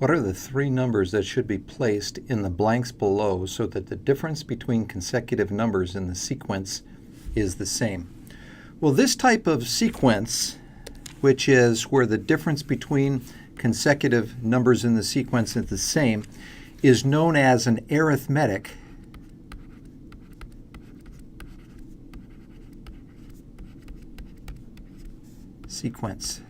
What are the three numbers that should be placed in the blanks below so that the difference between consecutive numbers in the sequence is the same? Well, this type of sequence, which is where the difference between consecutive numbers in the sequence is the same, is known as an arithmetic sequence.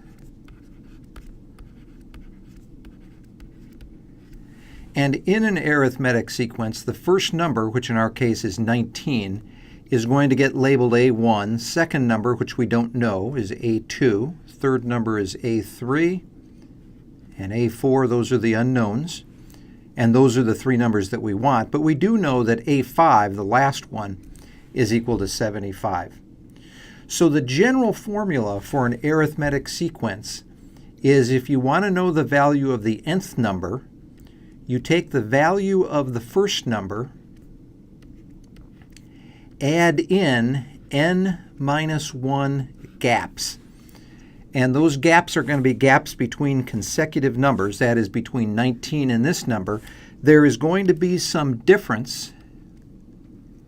And in an arithmetic sequence, the first number, which in our case is 19, is going to get labeled A1. Second number, which we don't know, is A2. Third number is A3. And A4, those are the unknowns. And those are the three numbers that we want. But we do know that A5, the last one, is equal to 75. So the general formula for an arithmetic sequence is if you want to know the value of the nth number, you take the value of the first number, add in n minus 1 gaps. And those gaps are going to be gaps between consecutive numbers, that is between 19 and this number. There is going to be some difference,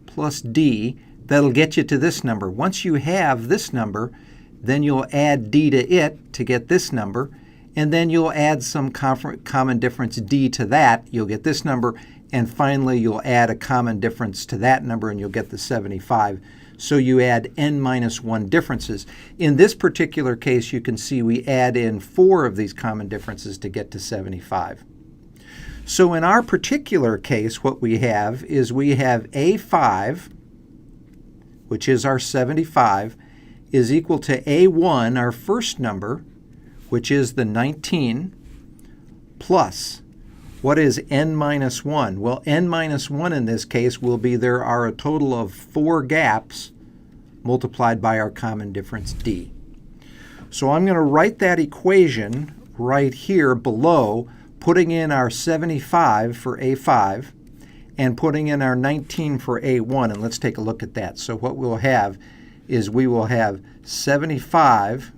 plus d, that'll get you to this number. Once you have this number, then you'll add d to it to get this number, and then you'll add some common difference d to that, you'll get this number, and finally you'll add a common difference to that number and you'll get the 75. So you add n minus 1 differences. In this particular case, you can see we add in 4 of these common differences to get to 75. So in our particular case, what we have is we have A5, which is our 75, is equal to A1, our first number, which is the 19, plus, what is n minus 1? Well, n minus 1 in this case will be there are a total of 4 gaps multiplied by our common difference d. So I'm going to write that equation right here below, putting in our 75 for A5 and putting in our 19 for A1. And let's take a look at that. So what we'll have is we will have 75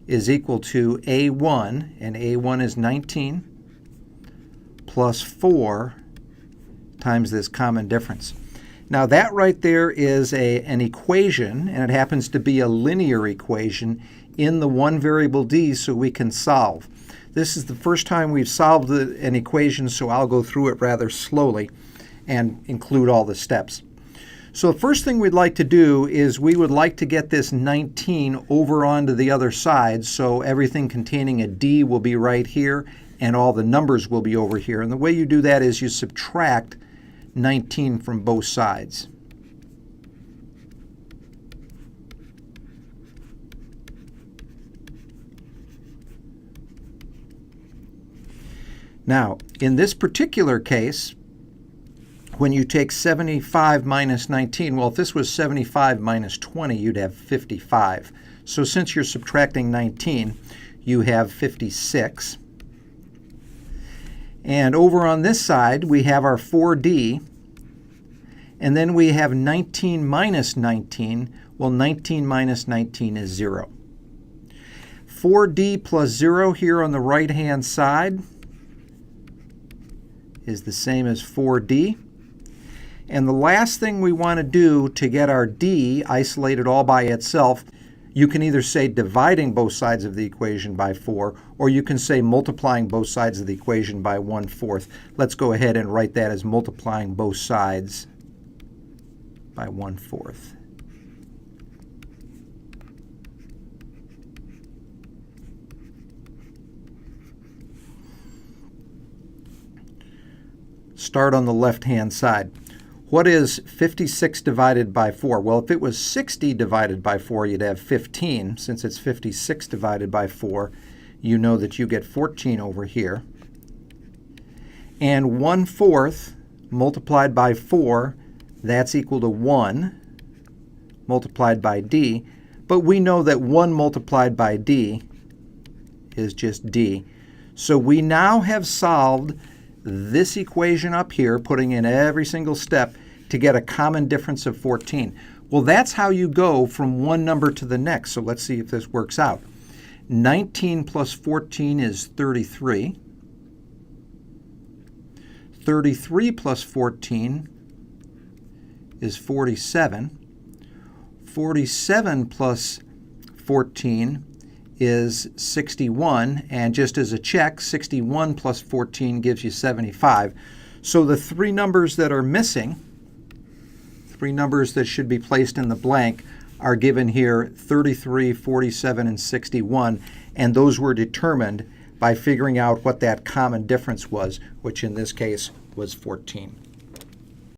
is equal to A1, and A1 is 19, plus 4 times this common difference. Now that right there is an equation, and it happens to be a linear equation in the one variable d, so we can solve. This is the first time we've solved an equation, so I'll go through it rather slowly and include all the steps. So the first thing we'd like to do is we would like to get this 19 over onto the other side, so everything containing a d will be right here and all the numbers will be over here. And the way you do that is you subtract 19 from both sides. Now, in this particular case, when you take 75 minus 19, well, if this was 75 minus 20, you'd have 55. So since you're subtracting 19, you have 56. And over on this side, we have our 4d. And then we have 19 minus 19. Well, 19 minus 19 is 0. 4d plus 0 here on the right-hand side is the same as 4d. And the last thing we want to do to get our d isolated all by itself, you can either say dividing both sides of the equation by 4, or you can say multiplying both sides of the equation by 1/4. Let's go ahead and write that as multiplying both sides by 1/4. Start on the left-hand side. What is 56 divided by 4? Well, if it was 60 divided by 4, you'd have 15. Since it's 56 divided by 4, you know that you get 14 over here. And 1/4 multiplied by 4, that's equal to 1 multiplied by d. But we know that 1 multiplied by d is just d. So we now have solved this equation up here, putting in every single step to get a common difference of 14. Well, that's how you go from one number to the next. So let's see if this works out. 19 plus 14 is 33. 33 plus 14 is 47. 47 plus 14 is 61, and just as a check, 61 plus 14 gives you 75. So the three numbers that are missing, three numbers that should be placed in the blank, are given here: 33, 47, and 61, and those were determined by figuring out what that common difference was, which in this case was 14.